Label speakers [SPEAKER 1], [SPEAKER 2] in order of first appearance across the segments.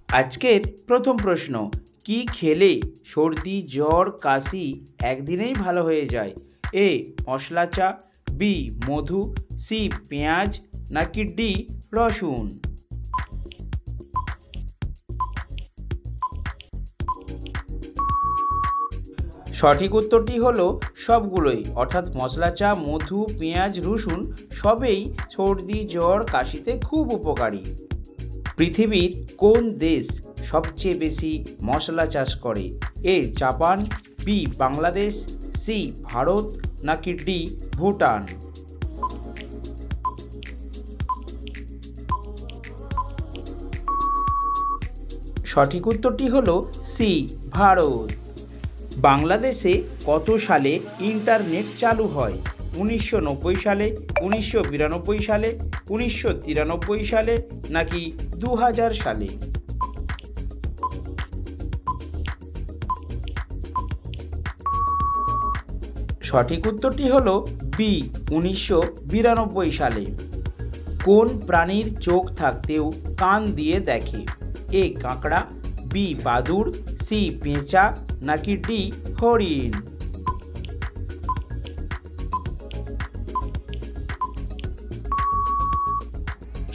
[SPEAKER 1] আজকের প্রথম প্রশ্ন, কি খেলে সর্দি জ্বর কাশি একদিনেই ভালো হয়ে যায়? এ মশলা চা, বি মধু, সি পেঁয়াজ, নাকি ডি রসুন? সঠিক উত্তরটি হলো সবগুলোই, অর্থাৎ মশলা চা, মধু, পেঁয়াজ, রসুন সবেই সর্দি জ্বর কাশিতে খুব উপকারী। পৃথিবীর কোন দেশ সবচেয়ে বেশি মশলা চাষ করে? A Japan, B Bangladesh, C Bharat, নাকি ডি ভুটান? সঠিক উত্তরটি হলো সি ভারত। বাংলাদেশে কত সালে ইন্টারনেট চালু হয়? 1990 সালে, 1992 সালে, 1993 সালে, নাকি 2000 সালে? সঠিক উত্তরটি হলো বি 1992 সালে। কোন প্রাণীর চোখ থাকতেও কান দিয়ে দেখে? এ কাঁকড়া, বি বাদুড়, সি পেঁচা, নাকি ডি হরিণ?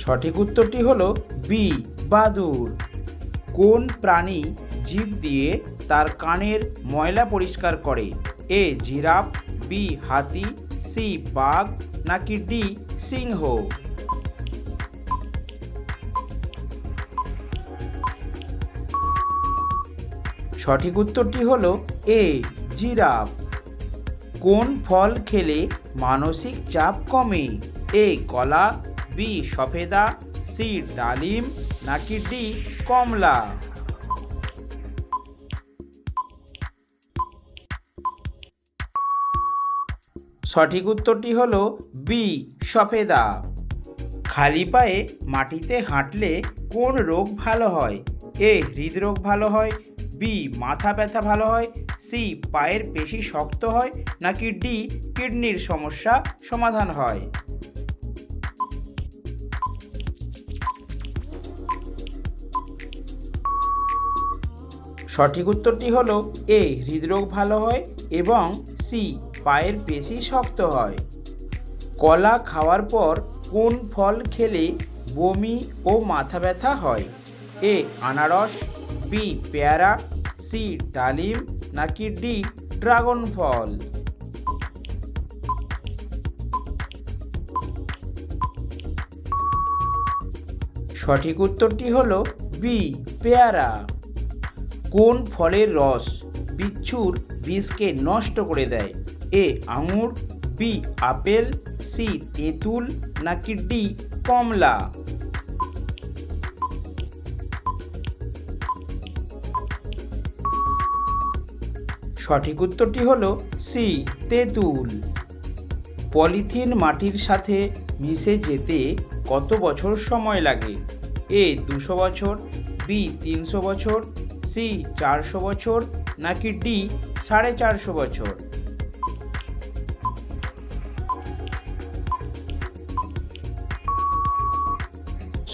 [SPEAKER 1] সঠিক উত্তরটি হলো বি বাদুড়। কোন প্রাণী জিভ দিয়ে তার কানের ময়লা পরিষ্কার করে? এ জিরাফ, বি হাতি, সি বাঘ, নাকি ডি সিংহ? সঠিক উত্তরটি হলো এ জিরাফ। কোন ফল খেলে মানসিক চাপ কমে? এ কলা, বি সফেদা, সি ডালিম, নাকি ডি কমলা? সঠিক উত্তরটি হলো বি সফেদা। খালি পায়ে মাটিতে হাঁটলে কোন রোগ ভালো হয়? এ হৃদরোগ ভালো হয়, বি মাথা ব্যথা ভালো হয়, সি পায়ের পেশি শক্ত হয়, নাকি ডি কিডনির সমস্যা সমাধান হয়? সঠিক উত্তরটি হলো এ হৃদরোগ ভালো হয় এবং সি পায়ের পেশি শক্ত হয়। কলা খাওয়ার পর কোন ফল খেলে বমি ও মাথা ব্যথা হয়? এ আনারস, বি পেয়ারা, সি ডালিম, নাকি ডি ড্রাগন ফল? সঠিক উত্তরটি হলো বি পেয়ারা। কোন ফলের রস বিচ্ছুর বিষকে নষ্ট করে দেয়? এ আঙুর, বি আপেল, সি তেঁতুল, নাকি ডি কমলা? সঠিক উত্তরটি হলো সি তেঁতুল। পলিথিন মাটির সাথে মিশে যেতে কত বছর সময় লাগে? এ 200 বছর, বি 300 বছর, সি 400 বছর, নাকি ডি 450 বছর?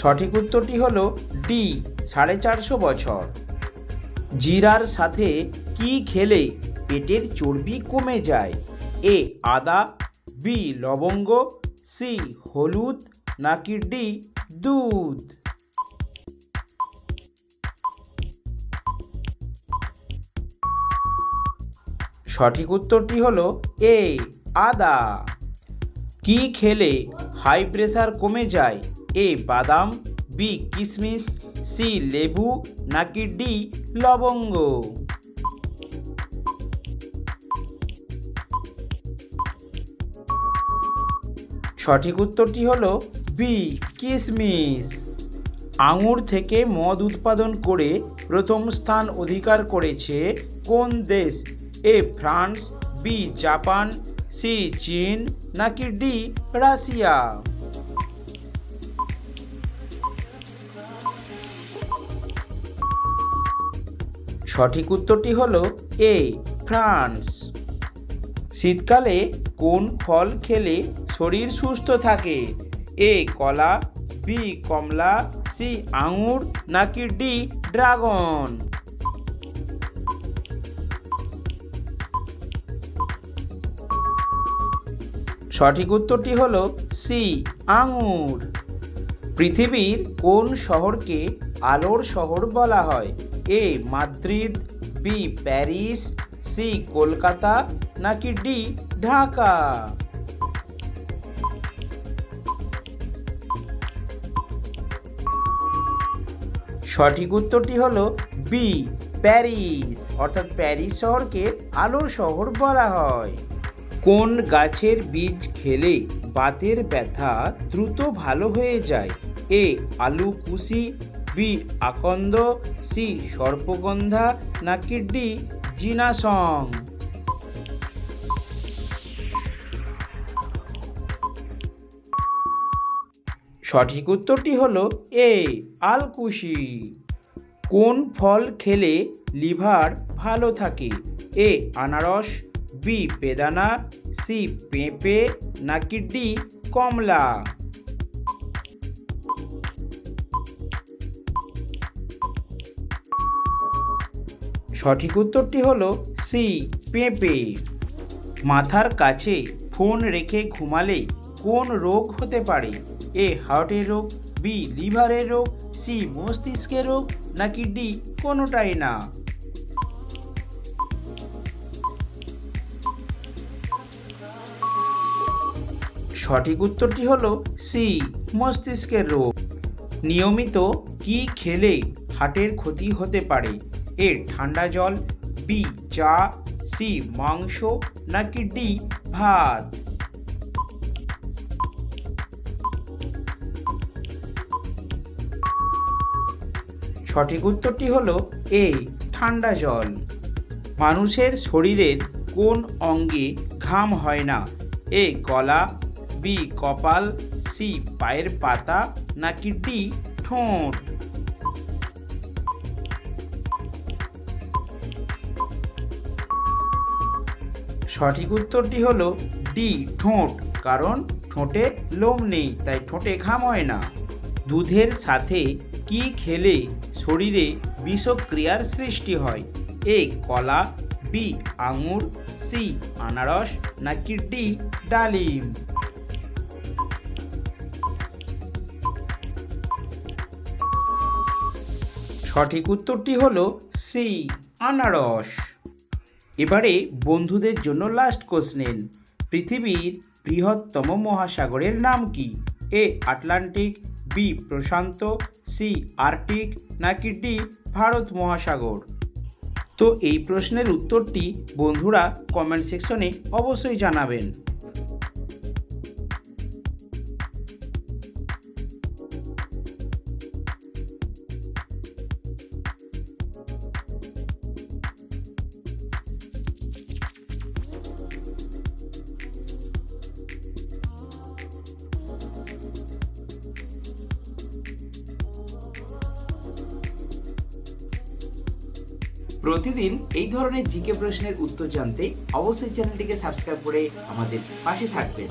[SPEAKER 1] সঠিক উত্তরটি হলো ডি 450 বছর। জিরার সাথে কি খেলে পেটের চর্বি কমে যায়? এ আদা, বি লবঙ্গ, সি হলুদ, নাকি ডি দুধ? সঠিক উত্তরটি হলো এ আদা। কি খেলে হাই প্রেশার কমে যায়? এ বাদাম, বি কিশমিশ, সি লেবু, নাকি ডি লবঙ্গ? সঠিক উত্তরটি হলো বি কিশমিশ। আঙুর থেকে মদ উৎপাদন করে প্রথম স্থান অধিকার করেছে কোন দেশ? A France, B Japan, C চীন, নাকি ডি রাশিয়া? সঠিক উত্তরটি হলো এ ফ্রান্স। শীতকালে কোন ফল খেলে শরীর সুস্থ থাকে? এ কলা, বি কমলা, সি আঙুর নাকি ডি ড্রাগন? সঠিক উত্তরটি হলো সি আঙুর। পৃথিবীর কোন শহরকে আলোর শহর বলা হয়? A Madrid, B Paris, C Kolkata নাকি ডি ঢাকা? সঠিক উত্তরটি হলো বি প্যারিস, অর্থাৎ প্যারিস শহরকে আলোর শহর বলা হয়। কোন গাছের বীজ খেলে বাতের ব্যথা দ্রুত ভালো হয়ে যায়? এ আলু কুশি, বি আকন্দ, সি সর্পগন্ধা নাকি ডি জিনাসং? সঠিক উত্তরটি হলো এ আলকুশি। কোন ফল খেলে লিভার ভালো থাকে? এ আনারস, বি বেদানা, সি পেঁপে নাকি ডি কমলা? সঠিক উত্তরটি হলো সি পেঁপে। মাথার কাছে ফোন রেখে ঘুমালে কোন রোগ হতে পারে? এ হার্টের রোগ, বি লিভারের রোগ, সি মস্তিষ্কের রোগ নাকি ডি কোনোটাই না? সঠিক উত্তরটি হলো সি মস্তিষ্কের রোগ। নিয়মিত কি খেলে হার্টের ক্ষতি হতে পারে? এ ঠান্ডা জল, বি চা, সি মাংস নাকি ডি ভাত? সঠিক উত্তরটি হলো এ ঠান্ডা জল। মানুষের শরীরের কোন অঙ্গে ঘাম হয় না? এ গলা, বি কপাল, সি পায়ের পাতা নাকি ডি ঠোঁট? সঠিক উত্তরটি হলো ডি ঠোঁট, কারণ ঠোঁটে লোম নেই, তাই ঠোঁটে ঘাম হয় না। দুধের সাথে কি খেলে শরীরে বিষক্রিয়ার সৃষ্টি হয়? এ কলা, বি আঙুর, সি আনারস নাকি ডি ডালিম? সঠিক উত্তরটি হলো সি আনারস। এবারে বন্ধুদের জন্য লাস্ট কোশ্চেন। পৃথিবীর বৃহত্তম মহাসাগরের নাম কি? এ আটলান্টিক, বি প্রশান্ত, সি আর্কটিক নাকি ডি ভারত মহাসাগর? তো এই প্রশ্নের উত্তরটি বন্ধুরা কমেন্ট সেকশনে অবশ্যই জানাবেন। প্রতিদিন এই ধরনের জিকে প্রশ্নের উত্তর জানতে অবশ্যই চ্যানেলটিকে সাবস্ক্রাইব করে আমাদের পাশে থাকবেন।